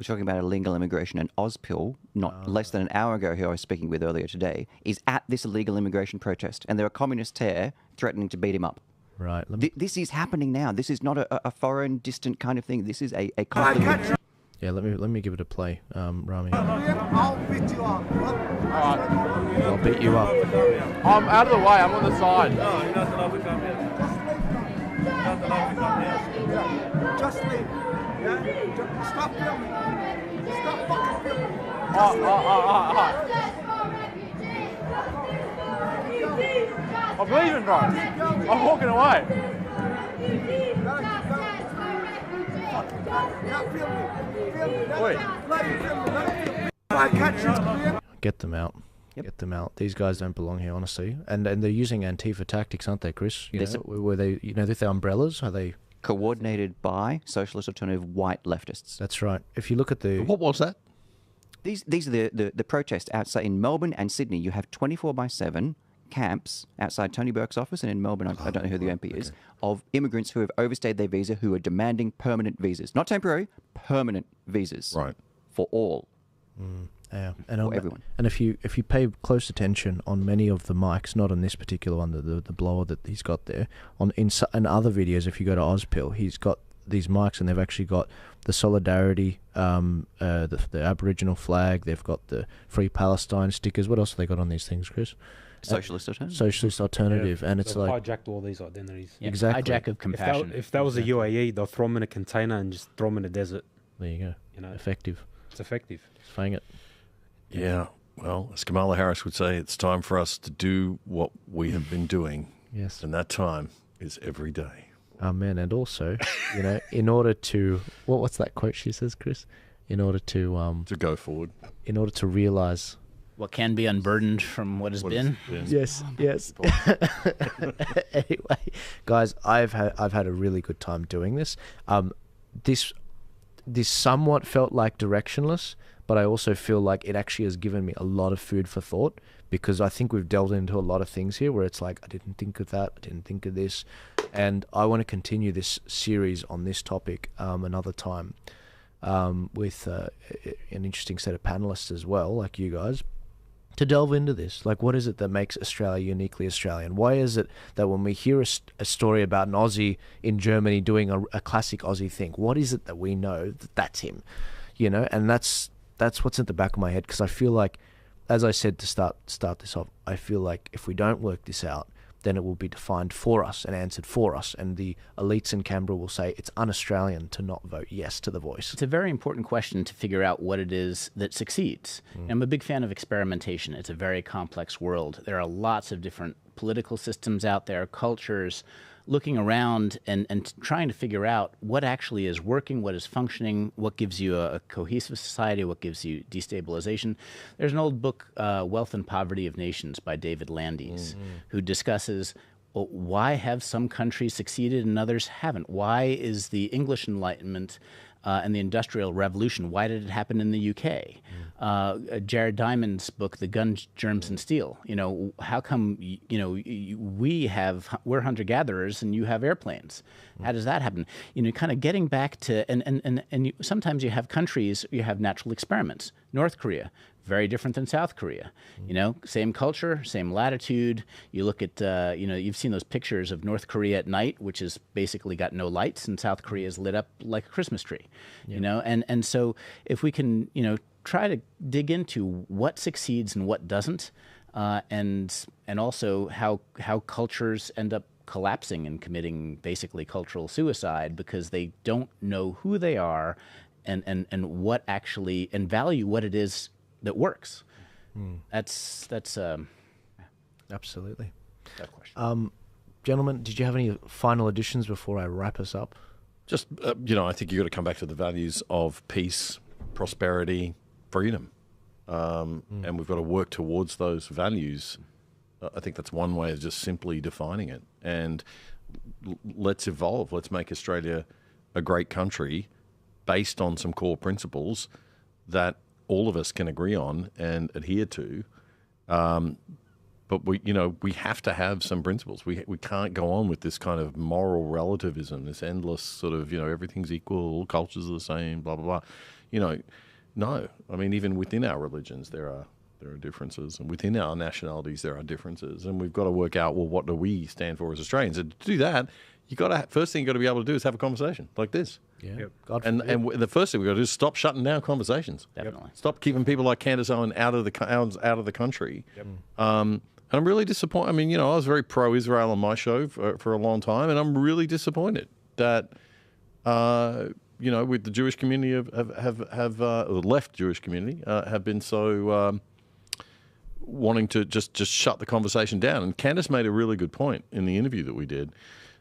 we're talking about illegal immigration, and Ozpil, not less than an hour ago, who I was speaking with earlier today, is at this illegal immigration protest, and there are communists here threatening to beat him up. Right. This is happening now. This is not a foreign, distant kind of thing. This is a conflict. Yeah, let me give it a play, Rami. I'll beat you up. I'll beat you up. I'm out of the way. I'm on the side. No, you're not allowed to come here. You're not allowed to come here. Yeah. Just leave. Yeah? Stop filming. Stop fucking filming. I'm leaving, bro. I'm walking away. Get them out. Yep. Get them out. These guys don't belong here, honestly. And they're using Antifa tactics, aren't they, Chris? Were they? With their umbrellas? Are they Coordinated by socialist alternative white leftists. That's right. If you look at the What was that? These are the protests outside in Melbourne and Sydney. You have 24/7 camps outside Tony Burke's office, and in Melbourne, I don't know who the MP is, of immigrants who have overstayed their visa, who are demanding permanent visas, not temporary, permanent visas, Right. for all. yeah, For everyone. And if you pay close attention on many of the mics, not on this particular one, the blower that he's got there, in other videos, if you go to Ozpil, he's got these mics, and they've actually got the solidarity, the Aboriginal flag. They've got the Free Palestine stickers. What else have they got on these things, Chris? Socialist alternative. Socialist alternative, and it's They've like hijacked all these identities. Yeah, Exactly. Hijack of compassion. If that was the UAE, they'll throw them in a container and just throw them in the desert. there you go, You know, effective. it's effective. Just fang it. Yeah. Well, as Kamala Harris would say, it's time for us to do what we have been doing. Yes. And that time is every day. Amen. And also, in order to what's that quote she says, Chris? In order to To go forward. in order to realize. What can be unburdened from what has been. Yes. Anyway, guys, I've had a really good time doing this. This somewhat felt like directionless, but I also feel like it actually has given me a lot of food for thought, because I think we've delved into a lot of things here where it's like, I didn't think of that, I didn't think of this, and I want to continue this series on this topic another time with an interesting set of panelists as well, like you guys, to delve into this. Like, what is it that makes Australia uniquely Australian? Why is it that when we hear a story about an Aussie in Germany doing a classic Aussie thing, what is it that we know that that's him? And that's what's at the back of my head, because I feel like, as I said to start this off, I feel like if we don't work this out, then it will be defined for us and answered for us, and the elites in Canberra will say it's un-Australian to not vote yes to the voice. It's a very important question to figure out what it is that succeeds. I'm a big fan of experimentation. It's a very complex world. There are lots of different political systems out there, cultures, looking around and trying to figure out what actually is working, what is functioning, what gives you a cohesive society, what gives you destabilization. There's an old book, Wealth and Poverty of Nations by David Landis, who discusses, well, why have some countries succeeded and others haven't? Why is the English Enlightenment and the Industrial Revolution, why did it happen in the UK? Jared Diamond's book, The Gun, Germs, and Steel. How come, we're hunter-gatherers and you have airplanes? How does that happen? Kind of getting back to, and sometimes you have countries, you have natural experiments. North Korea, very different than South Korea. Same culture, same latitude. You look at, you've seen those pictures of North Korea at night, which has basically got no lights, and South Korea is lit up like a Christmas tree. And so if we can, try to dig into what succeeds and what doesn't, and also how cultures end up collapsing and committing basically cultural suicide because they don't know who they are and what actually, and value what it is that works. That's Absolutely. that question. Gentlemen, did you have any final additions before I wrap us up? Just, I think you've got to come back to the values of peace, prosperity, freedom. And we've got to work towards those values. I think that's one way of just simply defining it. And let's evolve. Let's make Australia a great country based on some core principles that all of us can agree on and adhere to. But we have to have some principles. We can't go on with this kind of moral relativism, this endless sort of, everything's equal, all cultures are the same, blah, blah, blah. No. I mean, even within our religions, there are differences, and within our nationalities, there are differences, and we've got to work out, well, what do we stand for as Australians? And to do that, first thing you got to be able to do is have a conversation like this. Yeah. Yep. God And forbid. the first thing we've got to do is stop shutting down conversations. Definitely. Stop keeping people like Candace Owen out of the country. Yep. And I'm really disappointed. I mean, I was very pro-Israel on my show for a long time, and I'm really disappointed that, with the Jewish community the left Jewish community have been so wanting to just shut the conversation down. And Candace made a really good point in the interview that we did,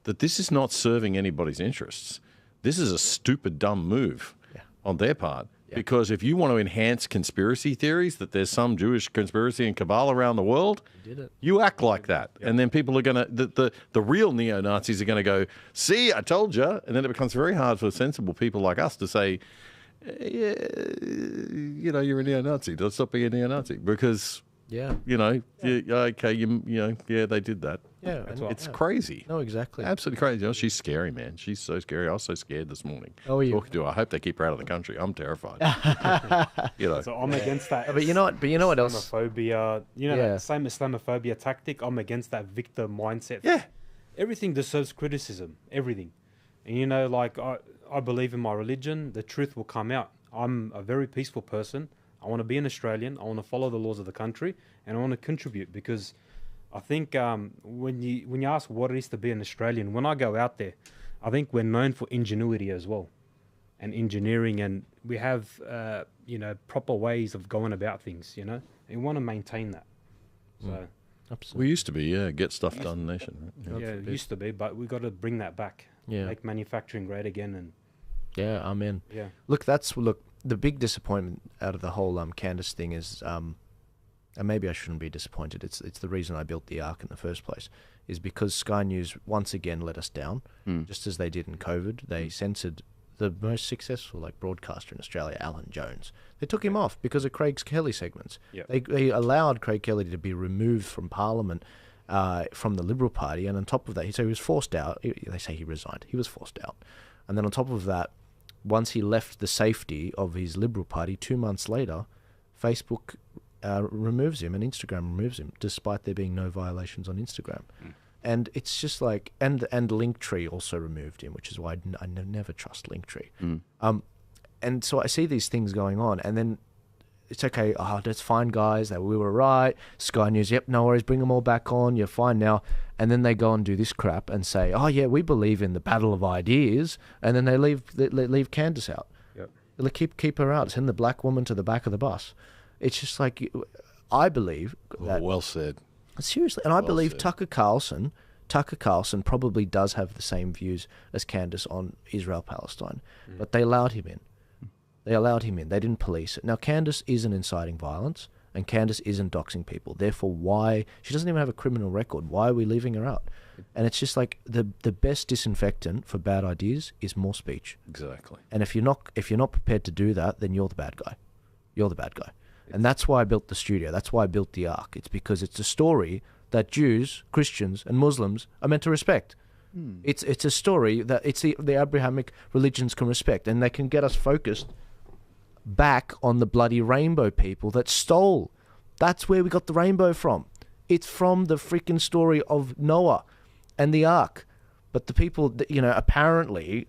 that this is not serving anybody's interests. This is a stupid, dumb move on their part. Yeah. Because if you want to enhance conspiracy theories, that there's some Jewish conspiracy and cabal around the world, you act like that. Yeah. And then people are going to, the real neo-Nazis are going to go, see, I told you. And then it becomes very hard for sensible people like us to say, yeah, you're a neo-Nazi. Don't stop being a neo-Nazi. Because, they did that. Yeah, It's crazy. No, exactly. Absolutely crazy. She's scary, man. She's so scary. I was so scared this morning. Oh, you? Talking to her. I hope they keep her out of the country. I'm terrified. So I'm against that. But you know what else? Islamophobia. That same Islamophobia tactic. I'm against that victim mindset. Yeah. Everything deserves criticism. Everything. And I believe in my religion. The truth will come out. I'm a very peaceful person. I want to be an Australian. I want to follow the laws of the country, and I want to contribute, because I think when you ask what it is to be an Australian, when I go out there, I think we're known for ingenuity as well, and engineering, and we have proper ways of going about things, and we want to maintain that. So we used to be, get stuff done nation. Right? Yeah, it used to be, but we got to bring that back. Yeah, make manufacturing great again, and I'm in. Yeah, look, the big disappointment out of the whole Candace thing is, and maybe I shouldn't be disappointed. It's the reason I built the Ark in the first place, is because Sky News once again let us down, just as they did in COVID. They censored the most successful broadcaster in Australia, Alan Jones. They took him off because of Craig Kelly segments. Yep. They allowed Craig Kelly to be removed from Parliament from the Liberal Party, and on top of that, he was forced out. They say he resigned. He was forced out. And then on top of that, once he left the safety of his Liberal Party, 2 months later, Facebook removes him and Instagram removes him, despite there being no violations on Instagram. And it's just and Linktree also removed him, which is why I never trust Linktree. And so I see these things going on, and then it's okay. Oh, that's fine, guys. That we were right. Sky News, yep, no worries. Bring them all back on. You're fine now. And then they go and do this crap and say, oh yeah, we believe in the battle of ideas. And then they leave Candace out. Yep. They keep her out. Send the black woman to the back of the bus. It's just I believe that. Well said. Seriously, and I believe Tucker Carlson probably does have the same views as Candace on Israel-Palestine, but they allowed him in. They didn't police it. Now, Candace isn't inciting violence, and Candace isn't doxing people. Therefore, why... She doesn't even have a criminal record. Why are we leaving her out? And it's just the best disinfectant for bad ideas is more speech. Exactly. And if you're not prepared to do that, then you're the bad guy. You're the bad guy. And that's why I built the studio. That's why I built the Ark. It's because it's a story that Jews, Christians, and Muslims are meant to respect. It's a story that the Abrahamic religions can respect, and they can get us focused back on the bloody rainbow people that stole. That's where we got the rainbow from. It's from the freaking story of Noah and the Ark. But the people, apparently,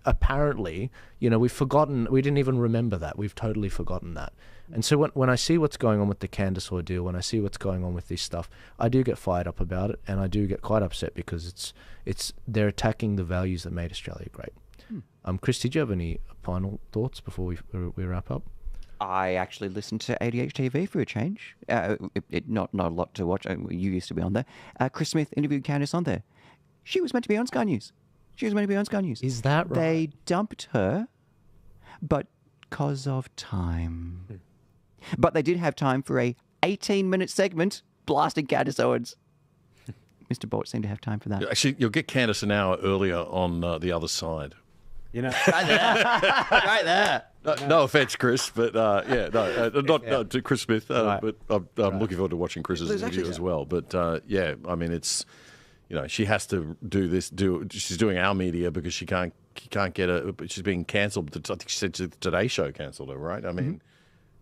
we've forgotten. We didn't even remember that. We've totally forgotten that. And so when I see what's going on with the Candace ordeal, when I see what's going on with this stuff, I do get fired up about it, and I do get quite upset because they're attacking the values that made Australia great. Chris, did you have any final thoughts before we wrap up? I actually listened to ADHTV for a change. Not a lot to watch. You used to be on there. Chris Smith interviewed Candace on there. She was meant to be on Sky News. Is that right? They dumped her, but because of time. But they did have time for a 18-minute segment blasting Candace Owens. Mr. Bort seemed to have time for that. Actually, you'll get Candace an hour earlier on the other side. Right there. No offense, Chris, but not to Chris Smith, Right. but I'm looking forward to watching Chris's interview as well. But I mean, it's she has to do this. She's doing our media because she can't can't get a. She's being cancelled. I think she said the Today Show cancelled her, right? I mean,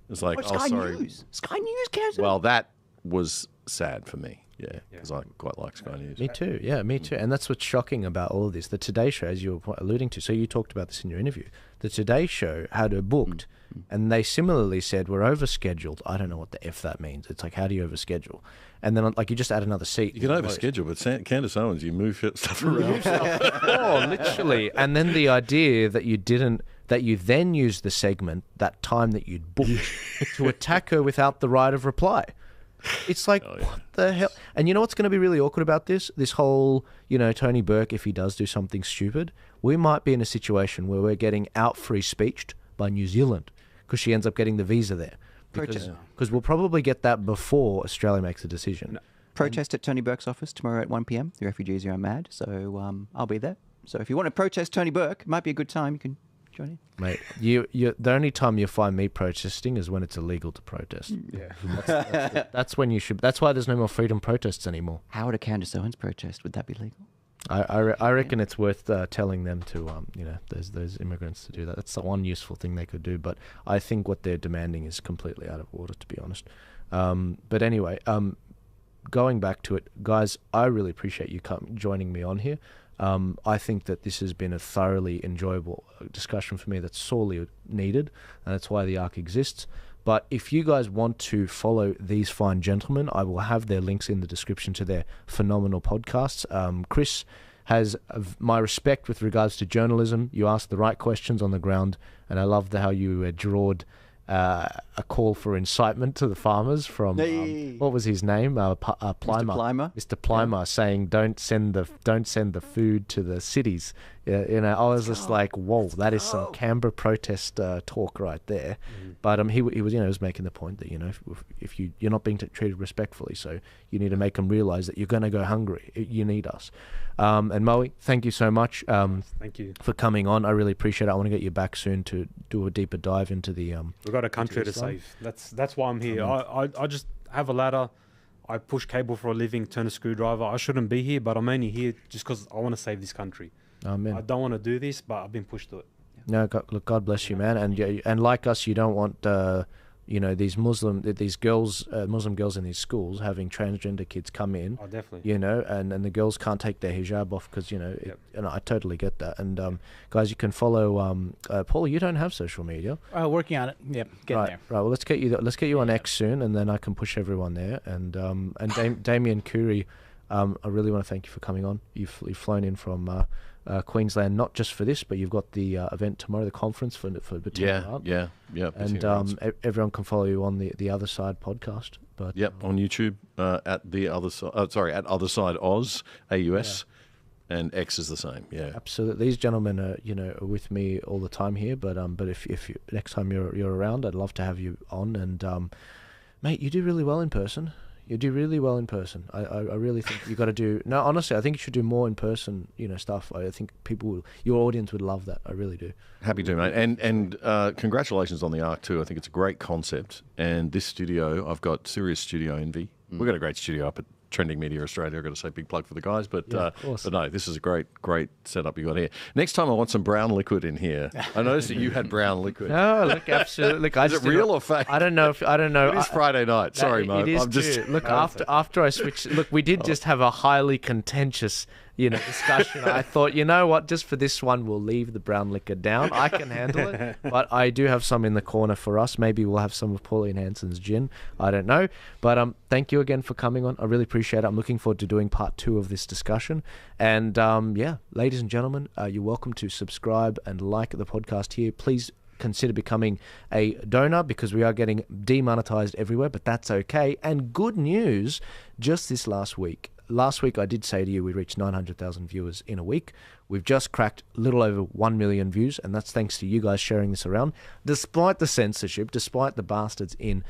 it's like, Sky sorry. News. Sky News cancelled. Well, that was sad for me. Yeah, because I quite like Sky News. Me too. Yeah, me too. And that's what's shocking about all of this. The Today Show, as you were alluding to, so you talked about this in your interview. The Today Show had her booked, and they similarly said, we're overscheduled. I don't know what the F that means. It's like, how do you overschedule? And then, like, you just add another seat. You can overschedule, but Candace Owens, you move stuff around. Oh, literally. And then the idea that you then used the segment, that time that you'd booked, to attack her without the right of reply. It's like, what the hell? And you know what's going to be really awkward about this? This whole, Tony Burke, if he does do something stupid, we might be in a situation where we're getting out free speeched by New Zealand because she ends up getting the visa there. Because we'll probably get that before Australia makes a decision. Protest at Tony Burke's office tomorrow at 1 p.m. The refugees are mad, so I'll be there. So if you want to protest Tony Burke, it might be a good time. You can join in. Mate, the only time you find me protesting is when it's illegal to protest. Yeah. That's when you should. That's why there's no more freedom protests anymore. How would a Candace Owens protest? Would that be legal? I reckon it's worth telling them to there's those immigrants to do that. That's the one useful thing they could do. But I think what they're demanding is completely out of order, to be honest. But anyway, going back to it, guys, I really appreciate you joining me on here. I think that this has been a thoroughly enjoyable discussion for me that's sorely needed, and that's why the ARC exists. But if you guys want to follow these fine gentlemen, I will have their links in the description to their phenomenal podcasts. Chris has my respect with regards to journalism. You ask the right questions on the ground, and I love how you drawed a call for incitement to the farmers from what was his name? Plimer. Mr. Plimer saying don't send the food to the cities. I was just like, whoa, that is some Canberra protest talk right there. But he was making the point that if you're not being treated respectfully, so you need to make them realise that you're going to go hungry. You need us. And Moe, thank you so much. Thank you for coming on. I really appreciate it. I want to get you back soon to do a deeper dive into the. We've got a country to save. That's why I'm here. I just have a ladder. I push cable for a living, turn a screwdriver. I shouldn't be here, but I'm only here just because I want to save this country. Amen. I don't want to do this, but I've been pushed to it. No, God bless you, man. And like us, you don't want these Muslim girls, Muslim girls in these schools having transgender kids come in. Oh, definitely. And the girls can't take their hijab off because and I totally get that. And guys, you can follow Paul. You don't have social media. Working on it. Yep, getting there. Right. Well, let's get you on X soon, and then I can push everyone there. And Damien Curry, I really want to thank you for coming on. You've flown in from Queensland, not just for this, but you've got the event tomorrow, the conference for Batina Art. Yeah. And everyone can follow you on the Other Side podcast. But on YouTube at the Other Side. At Other Side Oz AUS, and X is the same. Yeah, absolutely. These gentlemen are with me all the time here. But if you, next time you're around, I'd love to have you on. And mate, you do really well in person. You do really well in person. I really think you got to do. No, honestly, I think you should do more in person. Stuff. I think your audience would love that. I really do. Happy to, mate. And congratulations on the ARC too. I think it's a great concept. And this studio, I've got serious studio envy. We've got a great studio up at Trending Media Australia. I've got to say big plug for the guys. But no, this is a great setup you got here. Next time I want some brown liquid in here. I noticed that you had brown liquid. No, look, absolutely. Look, is it real or fake? I don't know. It is Friday night. Sorry, Mo. It is too. Look, after I switched, look, we did just have a highly contentious discussion. I thought, you know what, just for this one, we'll leave the brown liquor down. I can handle it. But I do have some in the corner for us. Maybe we'll have some of Pauline Hanson's gin. I don't know. But thank you again for coming on. I really appreciate it. I'm looking forward to doing part 2 of this discussion. And ladies and gentlemen, you're welcome to subscribe and like the podcast here. Please consider becoming a donor because we are getting demonetized everywhere, but that's okay. And good news, just this last week, I did say to you we reached 900,000 viewers in a week. We've just cracked a little over 1 million views, and that's thanks to you guys sharing this around. Despite the censorship, despite the bastards in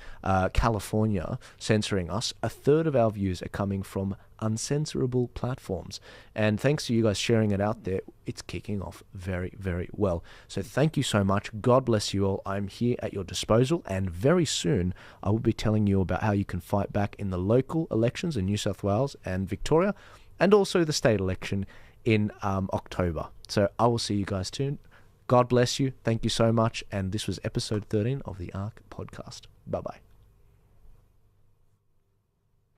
California censoring us, a third of our views are coming from uncensorable platforms. And thanks to you guys sharing it out there, it's kicking off very, very well. So thank you so much. God bless you all. I'm here at your disposal, and very soon I will be telling you about how you can fight back in the local elections in New South Wales and Victoria, and also the state election in October. So I will see you guys soon. God bless you. Thank you so much. And this was episode 13 of the ARC podcast. Bye-bye.